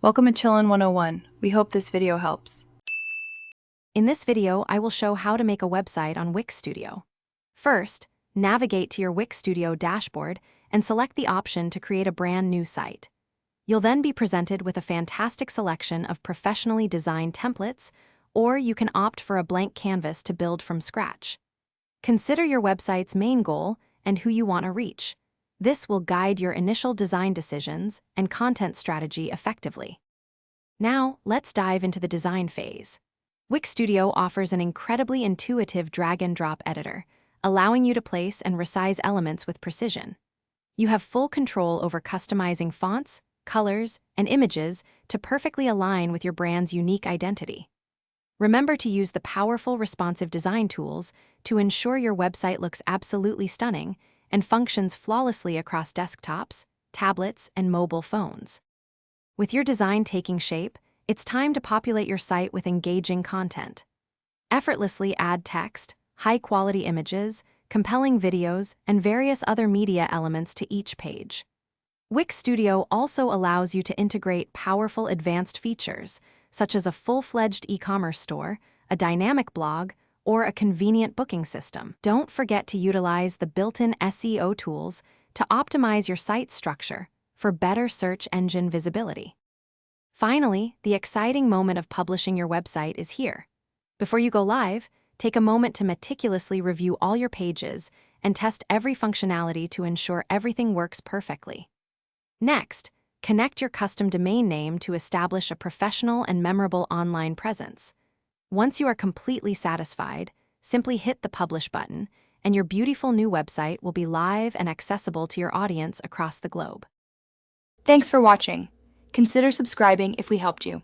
Welcome to Chillin' 101. We hope this video helps. In this video, I will show how to make a website on Wix Studio. First, navigate to your Wix Studio dashboard and select the option to create a brand new site. You'll then be presented with a fantastic selection of professionally designed templates, or you can opt for a blank canvas to build from scratch. Consider your website's main goal and who you want to reach. This will guide your initial design decisions and content strategy effectively. Now, let's dive into the design phase. Wix Studio offers an incredibly intuitive drag-and-drop editor, allowing you to place and resize elements with precision. You have full control over customizing fonts, colors, and images to perfectly align with your brand's unique identity. Remember to use the powerful responsive design tools to ensure your website looks absolutely stunning and functions flawlessly across desktops, tablets, and mobile phones. With your design taking shape, it's time to populate your site with engaging content. Effortlessly add text, high-quality images, compelling videos, and various other media elements to each page. Wix Studio also allows you to integrate powerful advanced features, such as a full-fledged e-commerce store, a dynamic blog, or a convenient booking system. Don't forget to utilize the built-in SEO tools to optimize your site structure for better search engine visibility. Finally, the exciting moment of publishing your website is here. Before you go live, take a moment to meticulously review all your pages and test every functionality to ensure everything works perfectly. Next, connect your custom domain name to establish a professional and memorable online presence. Once you are completely satisfied, simply hit the Publish button, and your beautiful new website will be live and accessible to your audience across the globe. Thanks for watching. Consider subscribing if we helped you.